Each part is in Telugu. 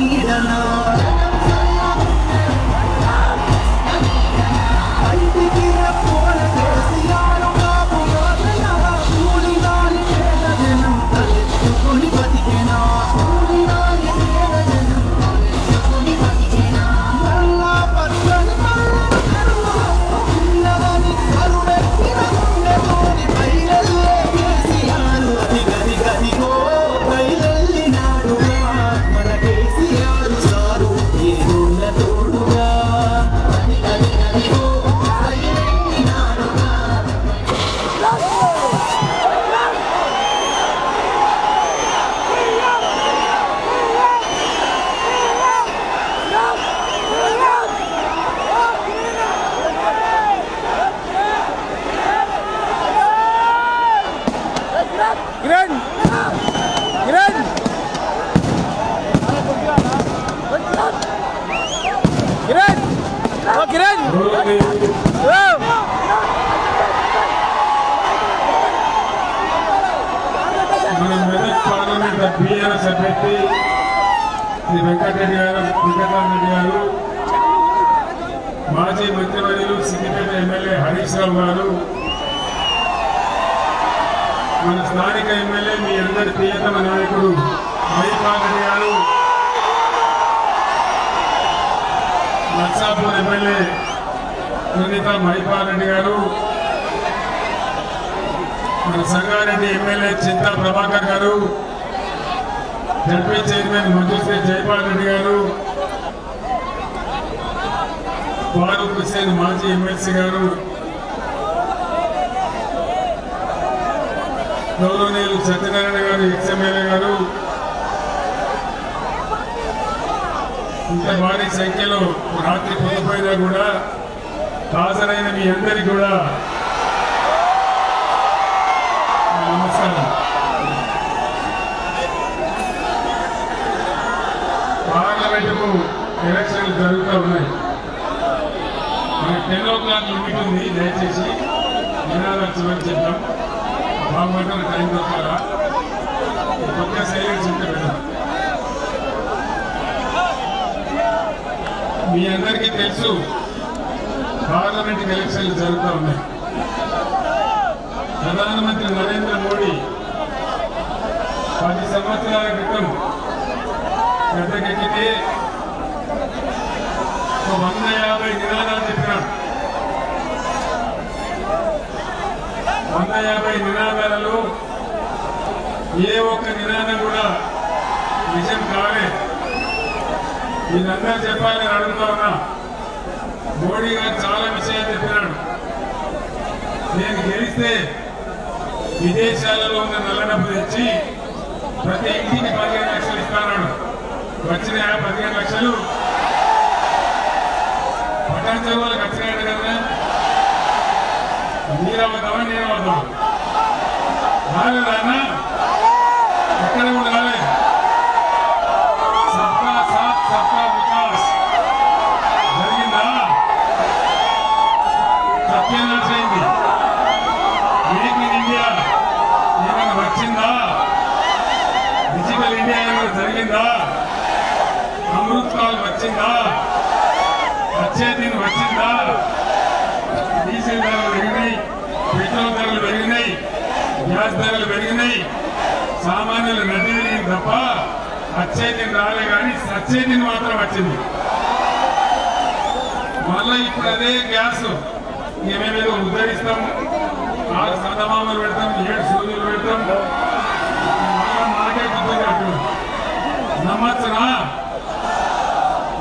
నీడనా బీఆర్ఎస్ అభ్యర్థి శ్రీ వెంకటరెడ్డి గారు, మాజీ మంత్రివర్యులు సిద్దిపేట ఎమ్మెల్యే హరీష్ రావు గారు, మన స్థానిక ఎమ్మెల్యే మీ అందరి ప్రియతమ నాయకుడు మైపాల్ రెడ్డి గారు, నర్సాపూర్ ఎమ్మెల్యే సునీత మైపాల్ రెడ్డి గారు, మన సంగారెడ్డి ఎమ్మెల్యే చింతా ప్రభాకర్ గారు, జడ్పీ చైర్మన్ మంజుశ్రీ జైపాల్ రెడ్డి గారు, ఫారూక్ హుసేన్ మాజీ ఎమ్మెల్సీ గారు, గౌరవనీయులు సత్యనారాయణ గారు ఎక్స్ఎమ్మెల్యే గారు, ఇంత భారీ సంఖ్యలో రాత్రి పొద్దుపోయినా కూడా హాజరైన మీ అందరికీ కూడా నమస్కారం. పార్లమెంటుకు ఎలక్షన్లు జరుగుతూ ఉన్నాయి. మనకి 10 o'clock లిమిట్ ఉంది. దయచేసి నినాదాలు చివరి చెప్తాం. బాగుపడ్డ టైం దొరకాలా కొత్త సైలెన్స్ ఉంటే పెడతాం. మీ అందరికీ తెలుసు పార్లమెంట్ ఎలక్షన్లు జరుగుతూ ఉన్నాయి. ప్రధానమంత్రి నరేంద్ర మోడీ 10 సంవత్సరాల క్రితం గద్దెకెక్కితే 150 నినాదాలు చెప్పినాడు. 150 నినాదాలలో ఏ ఒక్క నినాదం కూడా నిజం కాలే. మీరందరూ చెప్పాలని అడుగుతా ఉన్నా. మోడీ గారు చాలా విషయాలు చెప్పినాడు. నేను గెలిస్తే విదేశాలలో ఉన్న నల్లడబ్బు తెచ్చి ప్రతి ఇంటికి 15 లక్షలు ఇస్తాను. వచ్చిన 15 లక్షలు పటాన్ చెరువులకు వచ్చినాడు కదా. మీరు అవుతావా నేను అవుతావా? రాలేదా అన్న? ఎక్కడ కూడా రాలేదు. సబ్కా సాత్ సబ్కా వికాస్ జరిగిందా? సత్యనాశ అయింది. మేక్ ఇన్ ఇండియా ఏమైనా వచ్చిందా? డిజిటల్ ఇండియా ఏమైనా జరిగిందా? అమృత్ కాల్ వచ్చిందా? వచ్చే దీని వచ్చిందా? డీజిల్ ధరలు పెరిగినాయి, పెట్రోల్ ధరలు పెరిగినాయి, గ్యాస్ ధరలు పెరిగినాయి. సామాన్యులు నడ్డి విరిగింది తప్ప వచ్చే దీని రాలే, కానీ సచ్చే దీని మాత్రం వచ్చింది. మళ్ళీ ఇప్పుడు అదే గ్యాస్ మేమేదో ఉద్ధరిస్తాం, 6 సతమామలు పెడతాం, 7 సూర్యులు పెడతాం. మళ్ళా మాకే గుర్తుంది అంటున్నాం. నమ్మచ్చునా?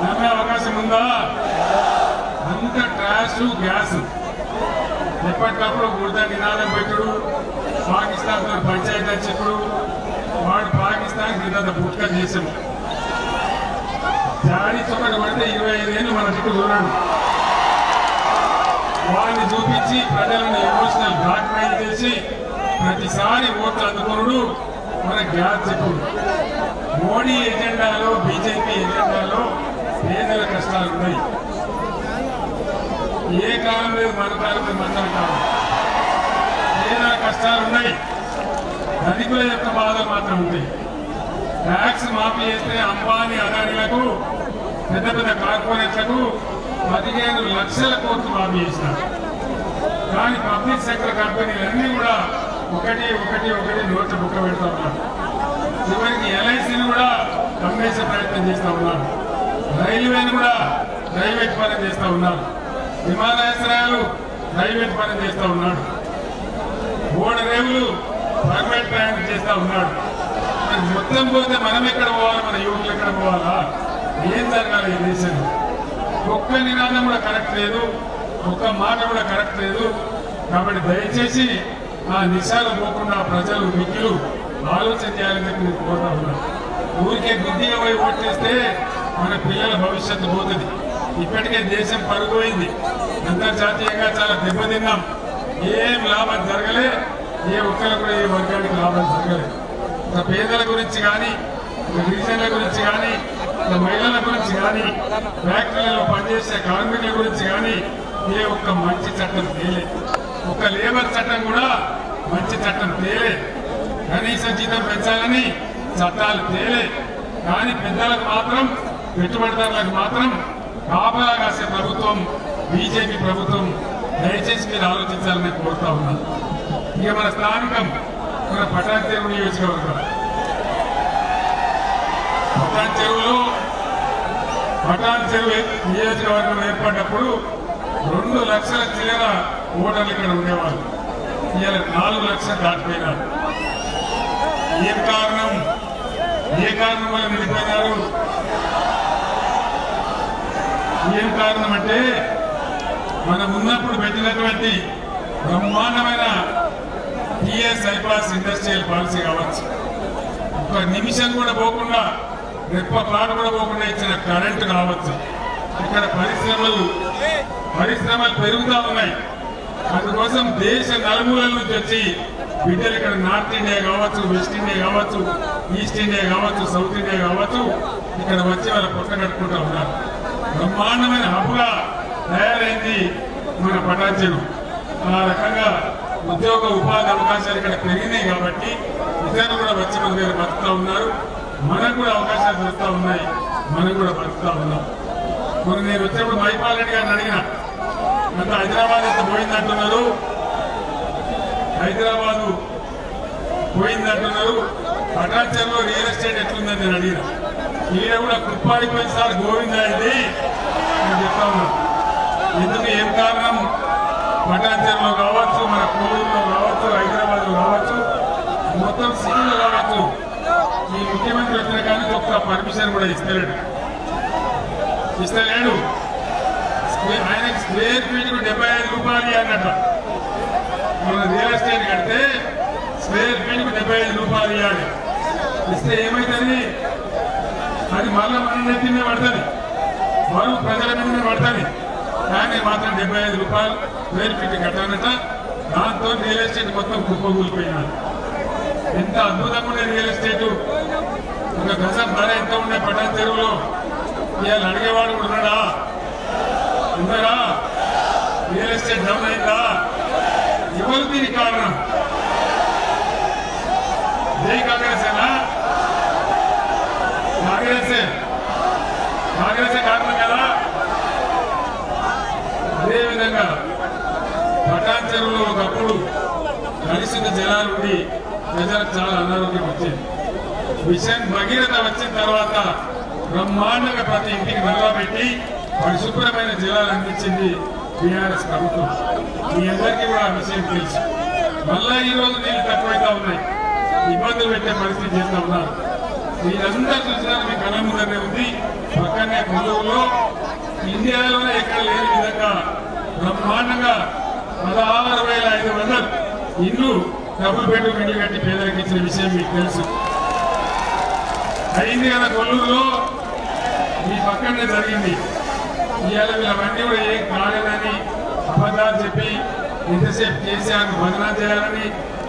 నమ్మే అవకాశం ఉందా? అంత ట్రాష్ గ్యాస్. ఎప్పటికప్పుడు గుర్తా నినాదం పెట్టుడు, పాకిస్తాన్ తో పంచాయతీ చెప్పుడు, వాడు పాకిస్తాన్ నిన్న పుట్టుక దేశం. జాడీ చొక్కటి పడితే 25 ఏళ్ళు మన చుట్టూ చూడండి. వాడిని చూపించి ప్రజలను ఎమోషనల్ బ్లాక్మెయిల్ చేసి ప్రతిసారి ఓట్లు అందుకున్నాడు మన గ్యాస్ చెప్పుడు. మోడీ ఎజెండాలో, బీజేపీ ఎజెండాలో పేదల కష్టాలు ఉన్నాయి. ఏ కాలం లేదు మన కాలం, మన కాలం పేదల కష్టాలు ఉన్నాయి. ధనికుల యొక్క బాధలు మాత్రం ఉంటాయి. ట్యాక్స్ మాఫీ చేస్తే అంబానీ అదానిల కంపెనీలకు పెద్ద పెద్ద కార్పొరేట్లకు 15 లక్షల కోట్లు మాఫీ చేసినారు. కానీ పబ్లిక్ సెక్టర్ కంపెనీలన్నీ కూడా ఒకటి నోట్ల బుక్క పెడతా ఉన్నారు. చివరికి ఎల్ఐసిని కూడా అమ్మేసే ప్రయత్నం చేస్తూ ఉన్నారు. రైల్వేని కూడా ప్రైవేట్ పని చేస్తూ ఉన్నారు. విమానాశ్రయాలు ప్రైవేట్ పని చేస్తూ ఉన్నాడు. ఓడరేవులు ప్రైవేట్ ప్రయాణం చేస్తూ ఉన్నాడు. మొత్తం పోతే మనం ఎక్కడ పోవాలి, మన యువకులు ఎక్కడ పోవాలా, ఏం జరగాలి ఈ దేశంలో? ఒక్క నినాదం కూడా కరెక్ట్ లేదు, ఒక్క మాట కూడా కరెక్ట్ లేదు. కాబట్టి దయచేసి ఆ నిశాలు పోకుండా ప్రజలు మిక్కులు ఆలోచన చేయాలని చెప్పి నేను కోరుతా ఉన్నాను. ఊరికే బుద్ధిగా పోయి ఓటు చేస్తే మన పిల్లల భవిష్యత్తు పోతుంది. ఇప్పటికే దేశం పడిపోయింది, అంతర్జాతీయంగా చాలా దెబ్బతిన్నాం. ఏం లాభం జరగలే, ఏ ఒక్కరు కూడా ఏ వర్గానికి లాభం జరగలేదు. పేదల గురించి కానీ, గిరిజనుల గురించి కానీ, మహిళల గురించి కానీ, ఫ్యాక్టరీలలో పనిచేసే కార్మికుల గురించి కానీ ఏ ఒక్క మంచి చట్టం తేలే. ఒక్క లేబర్ చట్టం కూడా మంచి చట్టం తేలే. కనీస జీతం పెంచాలని చట్టాలు తేలే. కానీ పెద్దలకు మాత్రం, పెట్టుబడిదారులకు మాత్రం కాపలా కాసే ప్రభుత్వం బీజేపీ ప్రభుత్వం. దయచేసి మీరు ఆలోచించాలని కోరుతా ఉన్నాను. ఇక మన స్థానికం మన పటాన్ చెరువు నియోజకవర్గం. పటాన్ చెరువు నియోజకవర్గం ఏర్పడినప్పుడు 2 లక్షల చిల్లర ఓటర్లు ఇక్కడ ఉండేవాళ్ళు. ఇవాళ 4 లక్షలు దాటిపోయినారు. ఏ కారణం వల్ల నిలిపోయినారు? ఏం కారణం అంటే మనం ఉన్నప్పుడు పెట్టినటువంటి బ్రహ్మాండమైన టీఎస్ ఐపాస్ ఇండస్ట్రియల్ పాలసీ కావచ్చు, ఒక నిమిషం కూడా పోకుండా, రెప్ప పాట కూడా పోకుండా ఇచ్చిన కరెంటు కావచ్చు. ఇక్కడ పరిశ్రమలు పెరుగుతూ ఉన్నాయి. అందుకోసం దేశ నలుమూలల నుంచి వచ్చి బిడ్డలు ఇక్కడ నార్త్ ఇండియా కావచ్చు, వెస్ట్ ఇండియా కావచ్చు, ఈస్ట్ ఇండియా కావచ్చు, సౌత్ ఇండియా కావచ్చు, ఇక్కడ వచ్చి వాళ్ళ పొట్ట కట్టుకుంటూ ఉన్నారు. బ్రహ్మాండమైన హబ్గా తయారైంది మన పటాన్ చెరువు. ఆ రకంగా ఉద్యోగ ఉపాధి అవకాశాలు ఇక్కడ పెరిగినాయి కాబట్టి ఇతరులు కూడా వచ్చి మన దగ్గర బతుకుతా ఉన్నారు. మనకు కూడా అవకాశాలు దొరుకుతా ఉన్నాయి, మనం కూడా బతుకుతా ఉన్నాం. మరి నేను వచ్చినప్పుడు మైపాల్ రెడ్డి గారిని అడిగిన, అంత హైదరాబాద్ ఎంత పోయిందంటున్నారు, హైదరాబాదు పోయిందంటున్నారు, పటాన్ చెరువులో రియల్ ఎస్టేట్ ఎట్లుందని నేను అడిగిన. ఈయన కూడా కుప్పాడిపోయింది సార్, గోవిందా ఇది నేను చెప్తా ఉన్నాను. ఎందుకు, ఏం కారణం? పటాన్ చెరువులో కావచ్చు, మన కోవూరులో కావచ్చు, హైదరాబాద్ లో కావచ్చు, మొత్తం సిటీలో కావచ్చు, ఈ ముఖ్యమంత్రి వచ్చిన కానీ ఒక్క పర్మిషన్ కూడా ఇస్తలేడు. ఆయనకి స్క్వేర్ ఫీట్ కు 75 రూపాయలు అన్నట్ట. మన రియల్ ఎస్టేట్ కడితే స్క్వేర్ ఫీట్ కు 75 రూపాయలు ఇవ్వాలి. ఇస్తే ఏమైతుంది? అది మళ్ళా మన నెత్తి మీద పడుతుంది, బరువు ప్రజల మీద పడుతుంది. కానీ మాత్రం 75 రూపాయలు స్క్వేర్ ఫీట్ కట్టానట. దాంతో రియల్ ఎస్టేట్ మొత్తం కుప్పకూలిపోయినారు. ఎంత అద్భుతంగా ఉండే రియల్ ఎస్టేట్. ఒక గజం ధర ఎంత ఉండే పటాన్ చెరువులో ఇవాళ అడిగేవాడు కూడా ఉన్నాడా? రియల్ ఎస్టేట్ డౌన్ అయిందా? ఎవరు దీనికి కారణం? జై కాంగ్రెసేనా? కాంగ్రెసే కారణం కదా. అదేవిధంగా పటాన్ చెరువులో ఒకప్పుడు కలుషిత జలాలు ఉండి ప్రజలకు చాలా అనారోగ్యం వచ్చింది. మిషన్ భగీరథ వచ్చిన తర్వాత బ్రహ్మాండంగా ప్రతి ఇంటికి నిలబెట్టి పరిశుభ్రమైన జలాలు అందించింది బీఆర్ఎస్ ప్రభుత్వం. మీ అందరికీ కూడా ఆ విషయం తెలుసు. మళ్ళా ఈ రోజు నీళ్లు తక్కువైతా ఉన్నాయి, ఇబ్బందులు పెట్టే పరిస్థితి చేస్తా ఉన్నారు. మీరందరూ చూసినా మీ కళ్ళ ముందరనే ఉంది. పక్కనే కొల్లూరులో ఇండియాలోనే ఎక్కడ లేని విధంగా బ్రహ్మాండంగా 16,500 ఇల్లు డబుల్ బెడ్రూమ్ ఇల్లు కట్టి పేదలకు ఇచ్చిన విషయం మీకు తెలుసు. అయింది కదా కొల్లూరులో, మీ పక్కనే జరిగింది. ఇవాళ వీళ్ళవన్నీ కూడా ఏం కాలేదని అబద్ధాలు చెప్పి ఎంతసేపు కేసీఆర్ బదనాలు చేయాలని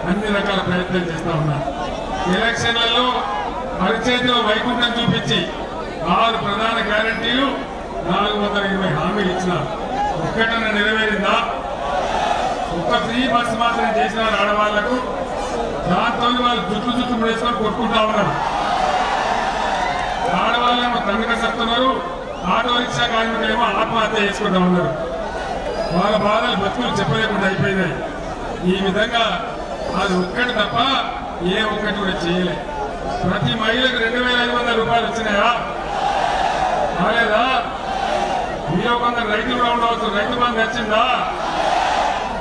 అన్ని రకాల ప్రయత్నాలు చేస్తా ఉన్నారు. ఎలక్షన్లలో పరిచేతిలో వైకుంఠం చూపించి 6 ప్రధాన గ్యారంటీలు 420 హామీలు ఇచ్చినారు. ఒక్కటన్నా నెరవేరిందా? ఒక్క ఫ్రీ బస్సు మాత్రం చేసినారు ఆడవాళ్లకు. దాంతో వాళ్ళు జుట్టు ముడేసుకొని కొట్టుకుంటా ఉన్నారు. ఆడవాళ్ళేమో తండ్రి ఆటో రిక్షా కార్మికులేమో ఆత్మహత్య చేసుకుంటా ఉన్నారు. వాళ్ళ బాధలు బతుకులు చెప్పలేకుండా అయిపోయినాయి. ఈ విధంగా అది ఒక్కటి తప్ప ఏ ఒక్కటి కూడా చేయలే. ప్రతి మహిళకు 2,500 రూపాయలు వచ్చినాయా? రాలేదా? మీలో కొందరు రైతులు కూడా ఉండవచ్చు. రైతు బంధు వచ్చిందా?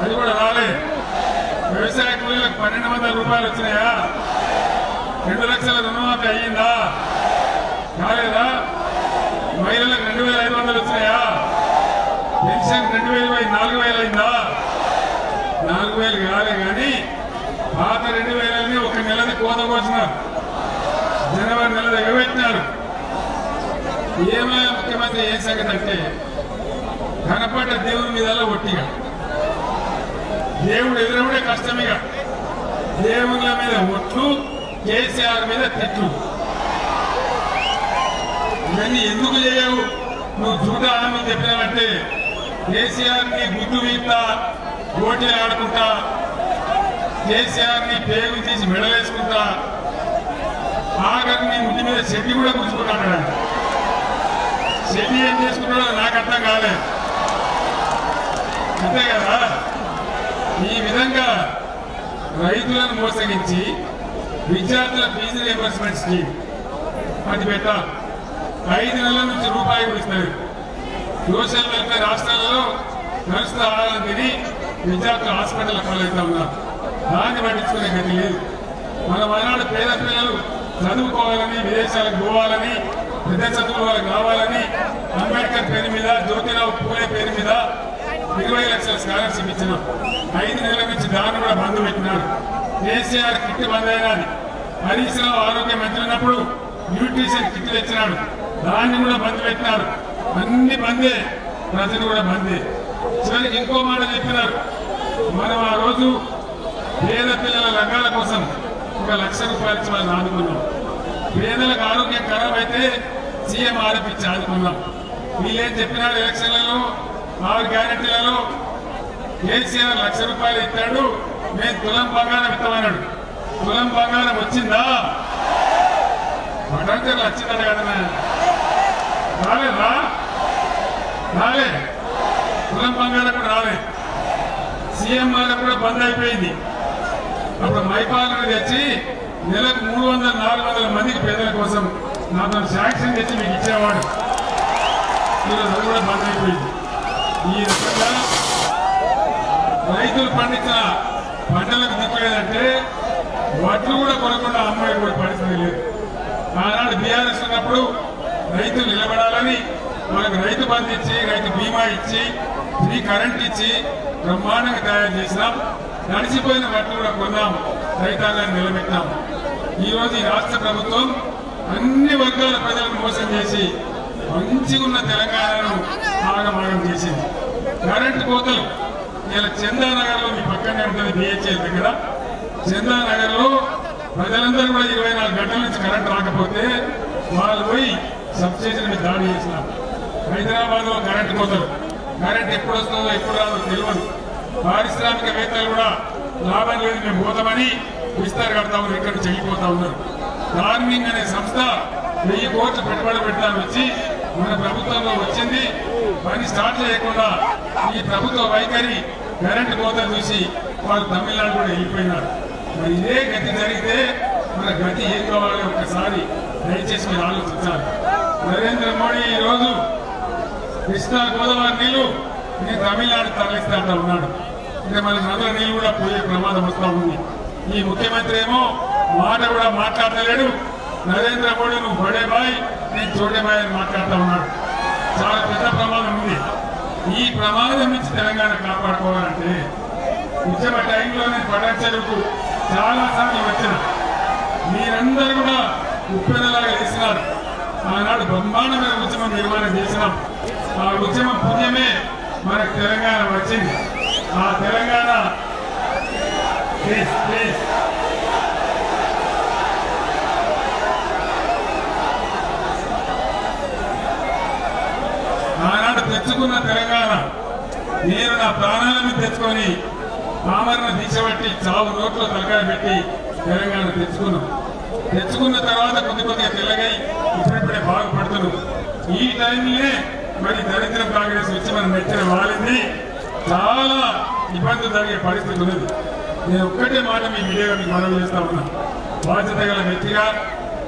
అది కూడా రాలే. వ్యవసాయ కూలీలకు 1,200 రూపాయలు వచ్చినాయా? 2 లక్షల రుణమాఫీ అయ్యిందా? కాలేదా? మహిళలకు 2,500 వచ్చినాయా? పెన్షన్ 2,000 4,000 అయిందా? 4,000 కాలే కానీ పాత 2,000 ఒక నెలని కోత కోసినారు. జనవరి నెల ఎగబెట్టినారు. ఏమైనా ముఖ్యమంత్రి ఏం సంగతి అంటే కనపడ్డ దేవుని మీద ఒట్టిగా దేవుడు ఎదురవుడే కష్టమిగా దేవుళ్ళ మీద ఒట్లు, కేసీఆర్ మీద తిట్లు. ఇవన్నీ ఎందుకు చేయవు? నువ్వు జూట ఆమె చెప్పినావంటే కేసీఆర్ ని గుడ్డు వీక్తా ఓటీలు ఆడుకుంటా, కేసీఆర్ ని పేరు తీసి మెడలేసుకుంటా, ఆఖరి నీ ముట్టి మీద చెడ్డి కూడా కూర్చుకుంటాడు. చెడ్డి ఏం చేసుకుంటాడో నాకు అర్థం కాలేదు. అంతే కదా? ఈ విధంగా రైతులను మోసగించి విద్యార్థుల ఫీజు రియంబర్స్మెంట్ స్కీమ్ అది పెట్టాలి. 5 నెలల నుంచి రూపాయి కూడా ఇస్తారు. సోషల్ వెల్ఫేర్ రాష్ట్రాలలో నడుస్తూ ఆహారం తిని విద్యార్థులు హాస్పిటల్ పాలవుతా ఉన్నారు. దాన్ని పట్టించుకునే గతి లేదు. మన మనాడు పేద పిల్లలు చదువుకోవాలని, విదేశాలకు పోవాలని, పెద్ద చదువులు వాళ్ళకి రావాలని అంబేద్కర్ పేరు మీద, జ్యోతిరావు పూలే పేరు మీద 20 లక్షల స్కాలర్షిప్ ఇచ్చినాం. 5 నెలల నుంచి దాన్ని కూడా బంద్ పెట్టినారు. కేసీఆర్ కిట్ బంద్ అయినది. హరీష్ రావు ఆరోగ్య మంత్రి ఉన్నప్పుడు న్యూట్రిషన్ కిట్ తెచ్చినాడు. దాన్ని కూడా బంద్ పెట్టినారు. అన్ని బందే, ప్రజలు కూడా బందే. చివరికి ఇంకో మాట చెప్పినారు. మనం ఆ రోజు పేద పిల్లల రంగాల కోసం 1 లక్ష రూపాయలు ఇచ్చి వాళ్ళని ఆదుకున్నాం. పేదలకు ఆరోగ్యం ఖరాబ్ అయితే సీఎం ఆరోపించి ఆదుకున్నాం. వీళ్ళేం చెప్పినాడు? ఎలక్షన్లలో 6 గ్యారెంటీలలో కేసీఆర్ 1 లక్ష రూపాయలు ఇస్తాడు, మేము తులం బంగారం ఇస్తామన్నాడు. తులం బంగారం వచ్చిందా? పటాంజర్లు వచ్చిందట కదా. రాలేదా? రాలే. తులం బంగారం కూడా రాలే. సీఎం కూడా బంద్ అయిపోయింది. అప్పుడు మైపాలను తెచ్చి నెలకు 300-400 మందికి పేదల కోసం నాకు శాంక్షన్ తెచ్చి మీకు ఇచ్చేవాడు. ఈరోజు కూడా బంద్ అయిపోయింది. ఈ రకంగా రైతులు పండించిన పంటలకు దిక్కులేదంటే వడ్లు కూడా కొనకుండా అమ్మాయి కూడా పరిస్థితి లేదు. ఆనాడు బీఆర్ఎస్ ఉన్నప్పుడు రైతులు నిలబడాలని వాళ్ళకి రైతు బంధు ఇచ్చి, రైతు బీమా ఇచ్చి, ఫ్రీ కరెంట్ ఇచ్చి బ్రహ్మాండంగా తయారు చేసినాం. నడిచిపోయిన వడ్లు కూడా కొన్నాం, రైతాంగాన్ని నిలబెట్టాం. ఈ రోజు ఈ రాష్ట్ర ప్రభుత్వం అన్ని వర్గాల ప్రజలను మోసం చేసి మంచిగా ఉన్న తెలంగాణను ఆగమాగం చేసింది. కరెంటు కోతలు ఇలా చందానగర్ లో మీ పక్కనే ఉంటుంది బిహెచ్ఎల్ దగ్గర. చందానగర్ లో ప్రజలందరూ కూడా 24 గంటల నుంచి కరెంట్ రాకపోతే వాళ్ళు పోయి సబ్స్టేషన్ మీద దాడి చేసినారు. హైదరాబాద్ లో కరెంటు కోతలు. కరెంట్ ఎప్పుడు వస్తుందో ఎప్పుడు రాదో తెలియదు. పారిశ్రామికవేత్తలు కూడా లాభం లేదు మేము పోతామని విస్తర్ కడతా ఉన్నారు, ఇక్కడ నుంచి వెళ్ళిపోతా ఉన్నారు. డార్మింగ్ అనే సంస్థ 1000 కోట్లు పెట్టుబడి పెట్టాలని వచ్చి మన ప్రభుత్వంలో వచ్చింది. పని స్టార్ట్ చేయకుండా ఈ ప్రభుత్వ వైఖరి కరెంటు కోతలు చూసి వాళ్ళు తమిళనాడు కూడా వెళ్ళిపోయినారు. మరి ఇదే గతి జరిగితే మన గతి ఏం కావాలో ఒక్కసారి దయచేసి మీరు ఆలోచించాలి. నరేంద్ర మోడీ ఈ రోజు కృష్ణా గోదావరి నీళ్లు నేను తమిళనాడు తరలిస్తా ఉన్నాడు. అంటే మళ్ళీ నదుల నీళ్లు కూడా పోయే ప్రమాదం వస్తూ ఉంది. ఈ ముఖ్యమంత్రి ఏమో మాట కూడా మాట్లాడలేడు. నరేంద్ర మోడీ నువ్వు బడే బాయ్, నేను చోటే బాయ్ అని మాట్లాడుతూ ఉన్నాడు. చాలా పెద్ద ప్రమాదం ఉంది. ఈ ప్రమాదం నుంచి తెలంగాణ కాపాడుకోవాలంటే ఉద్యమ టైంలో నేను పటాన్చెరువుకు చాలా సార్లు వచ్చిన మీరందరూ కూడా ఉప్పెనలాగా వేసినారు. ఆనాడు బ్రహ్మాండమైన ఉద్యమం నిర్మాణం చేసినాం. ఆ ఉద్యమం పుణ్యమే మనకు తెలంగాణ వచ్చింది. ఆ తెలంగాణ ఆనాడు తెచ్చుకున్న తెలంగాణ నేను నా ప్రాణాలను తెచ్చుకొని ఆమరణ దీక్ష బట్టి చావు నోట్లో తలకాయ పెట్టి తెలంగాణ తెచ్చుకున్నాం. తెచ్చుకున్న తర్వాత కొద్దిగా తెల్లగై ఇప్పుడిప్పుడే బాగుపడుతున్నాం. ఈ టైంలోనే మరి దరిద్ర కాంగ్రెస్ వచ్చి మనం నెచ్చిన వాలింది. చాలా ఇబ్బంది జరిగే పరిస్థితి ఉన్నది. నేను ఒక్కటే మాట మీ మీడియాగా మీకు మనవి చేస్తా ఉన్నా, బాధ్యత గల వ్యక్తిగా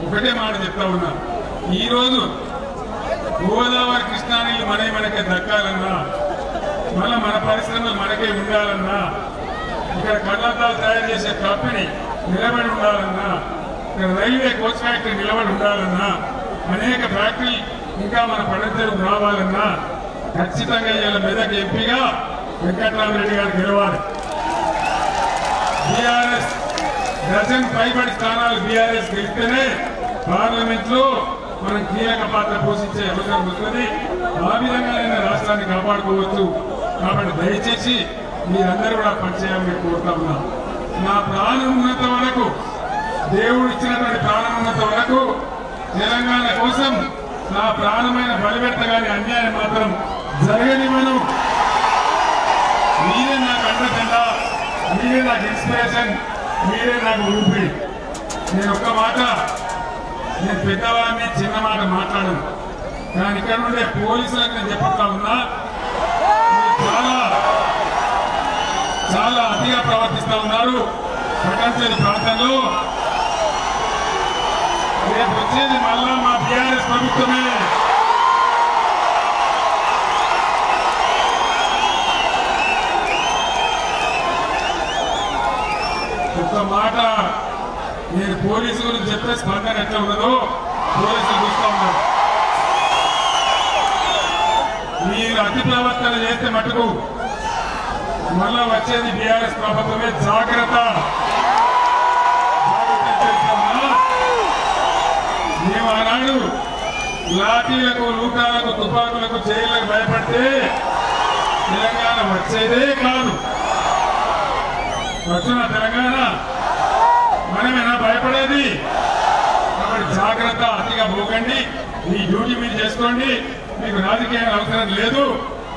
ఒకటే మాట చెప్తా ఉన్నా. ఈరోజు గోదావరి కృష్ణా నీళ్ళు మనకే దక్కాలన్నా, మళ్ళీ మన పరిశ్రమలు మనకే ఉండాలన్నా, ఇక్కడ కళ్ళద్దాలు తయారు చేసే కంపెనీ నిలబడి ఉండాలన్నా, ఇక్కడ రైల్వే కోచ్ ఫ్యాక్టరీ నిలబడి ఉండాలన్నా, అనేక ఫ్యాక్టరీ ఇంకా మన పడతలకు రావాలన్నా ఖచ్చితంగా ఇవాళ మెదక్ ఎంపీగా వెంకట్రామరెడ్డి గారు గెలవాలి. బీఆర్ఎస్ డజన్ పైబడి స్థానాలు బీఆర్ఎస్ గెలిస్తేనే పార్లమెంట్ లో మనం కీలక పాత్ర పోషించే అవసరం వస్తుంది. ఆ విధంగా నేను రాష్ట్రాన్ని కాపాడుకోవచ్చు. కాబట్టి దయచేసి మీరందరూ కూడా పనిచేయాలని కోరుతా ఉన్నా. నా ప్రాణం ఉన్నంత వరకు, దేవుడు ఇచ్చినటువంటి ప్రాణం ఉన్నంత వరకు తెలంగాణ కోసం నా ప్రాణమైన బలిపెట్ట గాని అన్యాయం మాత్రం జరగనివ్వను. మీరే నాకు అండదండ, మీరే నాకు ఇన్స్పిరేషన్, మీరే నాకు ఊపిరి. నేను ఒక్క మాట, నేను పెద్దవాడిని చిన్న మాట మాట్లాడను, కానీ ఇక్కడ ఉండే పోలీసులకు నేను చెప్తా ఉన్నా, చాలా చాలా అతిగా ప్రవర్తిస్తా ఉన్నారు. పటాన్చేరు ప్రాంతంలో రేపు వచ్చేది మళ్ళా మా బీఆర్ఎస్ ప్రభుత్వమే. ఒక మాట నేను పోలీసు గురించి చెప్తే స్పందన ఎట్లా ఉన్నదో పోలీసులు చూస్తా ఉన్నారు. మీరు అతి ప్రవర్తన చేస్తే మటుకు మళ్ళా వచ్చేది బీఆర్ఎస్ ప్రభుత్వమే. జాగ్రత్త. మేము ఆనాడు లాఠీలకు, లూటాలకు, తుపాకులకు, జైళ్లకు భయపడితే తెలంగాణ వచ్చేదే కాదు. వచ్చిన తెలంగాణ మనమేనా భయపడేది? కాబట్టి జాగ్రత్త, అతిగా పోకండి. మీ డ్యూటీ మీరు చేసుకోండి. మీకు రాజకీయ అవసరం లేదు.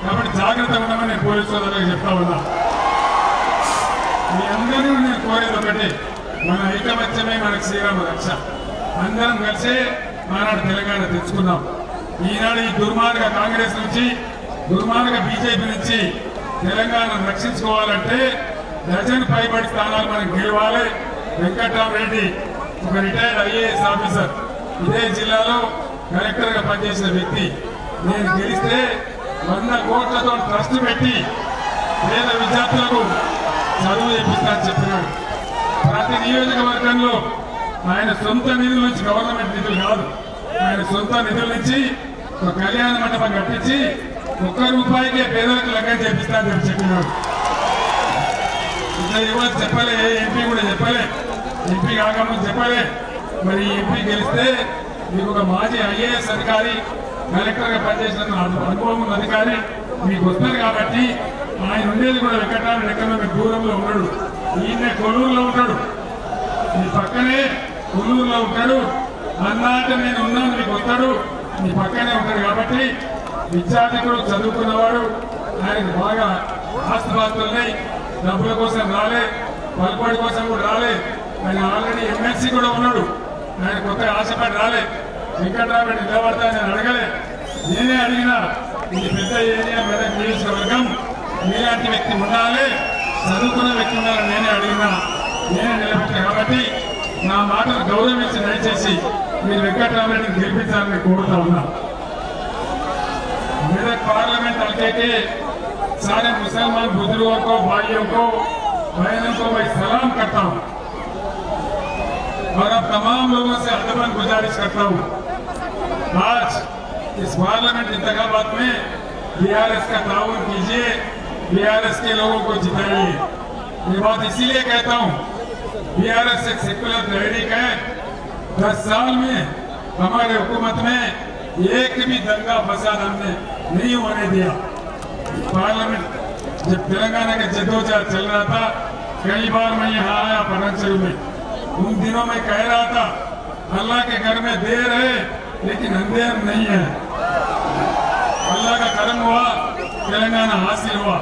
కాబట్టి జాగ్రత్తగా ఉండమని నేను పోలీసు సోదరులకు చెప్తా ఉన్నా. మీ అందరూ నేను కోరేది ఒకటి, మన ఐకమత్యమే మనకు శ్రీరామ రక్ష. అందరం కలిసి ఆనాడు తెలంగాణ తెచ్చుకున్నాం. ఈనాడు ఈ దుర్మార్గ కాంగ్రెస్ నుంచి, దుర్మార్గ బీజేపీ నుంచి తెలంగాణను రక్షించుకోవాలంటే డజన్ పైబడి స్థానాలు మనం గెలవాలి. వెంకట్రామరెడ్డి ఒక రిటైర్డ్ ఐఏఎస్ ఆఫీసర్, ఇదే జిల్లాలో కలెక్టర్ గా పనిచేసిన వ్యక్తి. నేను గెలిస్తే 100 కోట్లతో ట్రస్ట్ పెట్టి పేద విద్యార్థులకు చదువు చేపిస్తానని చెప్పినాడు. ప్రతి నియోజకవర్గంలో ఆయన సొంత నిధుల నుంచి, గవర్నమెంట్ నిధులు కాదు, ఆయన సొంత నిధుల నుంచి ఒక కళ్యాణ మండపం కట్టించి ₹1 పేదలకు లగ్గం చేపిస్తానని చెప్పినాడు. ఇంకా ఎవరు చెప్పలే, ఎంపీ కూడా చెప్పలే, ఎంపీ కాకముందు చెప్పలే. మరి ఎంపీ గెలిస్తే మీకు ఒక మాజీ ఐఏఎస్ అధికారి, కలెక్టర్ గా పనిచేసిన అనుభవం ఉన్న అధికారి మీకు వస్తారు. కాబట్టి ఆయన ఉండేది కూడా వెంకటరామరెడ్డి ఎక్కడ మీకు దూరంలో ఉన్నాడు. ఈయన కొల్లూరులో ఉంటాడు, మీ పక్కనే కొల్లూరులో ఉంటాడు. అన్నాక నేను ఉన్నాను మీకు వస్తాడు, మీ పక్కనే ఉంటాడు. కాబట్టి విద్యార్థి కూడా చదువుకున్నవాడు, ఆయనకు బాగా ఆస్తుపాస్తులున్నాయి. డబ్బుల కోసం రాలే, పలుకోడి కోసం కూడా రాలే. ఆయన ఆల్రెడీ ఎమ్మెల్సీ కూడా ఉన్నాడు. ఆయన కొత్తగా ఆశపడి రాలే. వెంకట్రామరెడ్డి నిలబడతా నేను అడగలే, నేనే అడిగినా. ఇది పెద్ద ఏరియా, మెదక్ నియోజకవర్గం, మీలాంటి వ్యక్తి ఉండాలి, చదువుకున్న వ్యక్తి ఉండాలని నేనే అడిగినా, నేనే నిలబెట్టా. కాబట్టి నా మాటను గౌరవించి దయచేసి మీరు వెంకట్రామరెడ్డిని గెలిపించాలని కోరుతా ఉన్నా. मेरठ पार्लियामेंट हल्के के सारे मुसलमान बुजुर्गों को, भाइयों को, बहनों को मैं सलाम करता हूं और अब तमाम लोगों से अदबन गुजारिश करता हूं, आज इस पार्लियामेंट इंतखाबात में बीआरएस का ताउन कीजिए, बीआरएस के लोगों को जिताइए। ये बात इसीलिए कहता हूं, बीआरएस एक सेक्युलर तहरीक है। 10 साल में हमारे हुकूमत में एक भी दंगा फसाद हमने नहीं होने दिया। पार्लियामेंट जब तेलंगाना के जद्दोजहद चल रहा था, कई बार मैं यहाँ आया पटानचेरू में, उन दिनों में कह रहा था अल्लाह के घर में देर है लेकिन अंधेर नहीं है। अल्लाह का करम हुआ, तेलंगाना हासिल हुआ।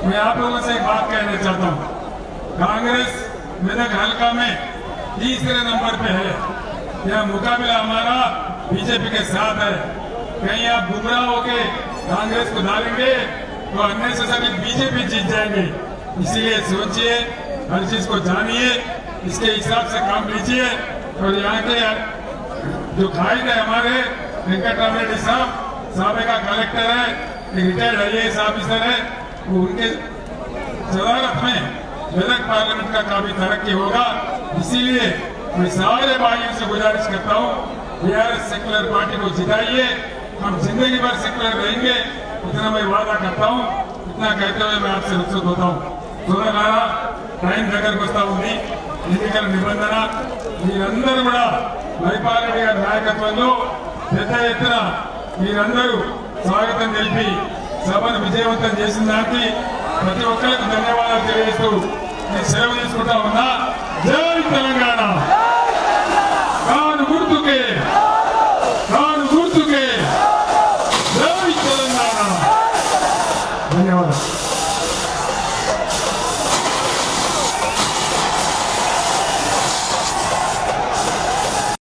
मैं आप लोगों से एक बात कहना चाहता हूँ, कांग्रेस मेदक हल्का में तीसरे नंबर पे है। यह मुकाबला हमारा बीजेपी के साथ है। कहीं आप गुमराह होके कांग्रेस को डालेंगे तो अननेसेसरी बीजेपी जीत जाएंगे। इसीलिए सोचिए, हर चीज को जानिए, इसके हिसाब से काम लीजिए। और यहाँ के जो खाइद है हमारे वेंकटराम रेड्डी साहब साबिका कलेक्टर है, रिटायर्ड IAS ऑफिसर है, वो उनके सदारत में मेदक पार्लियामेंट का काफी तरक्की होगा। इसीलिए मैं सारे भाइयों से गुजारिश करता हूँ, BRS सेक्युलर पार्टी को जिताइए। हम जिंदगी भर सेक्युलर रहेंगे, इतना मैं वादा करता हूँ। इतना कहते हुए मैं आपसे रुखसत होता हूँ। సోదరులారా, టైం దగ్గరకు వస్తా ఉంది, ఎన్నికల నిబంధన మీరందరూ కూడా మైపాల్ రెడ్డి గారి నాయకత్వంలో పెద్ద ఎత్తున మీరందరూ స్వాగతం తెలిపి సభను విజయవంతం చేసిన దానికి ప్రతి ఒక్కరికి ధన్యవాదాలు తెలియజేస్తూ నేను సెలవు తీసుకుంటా ఉన్నా. జై తెలంగాణ.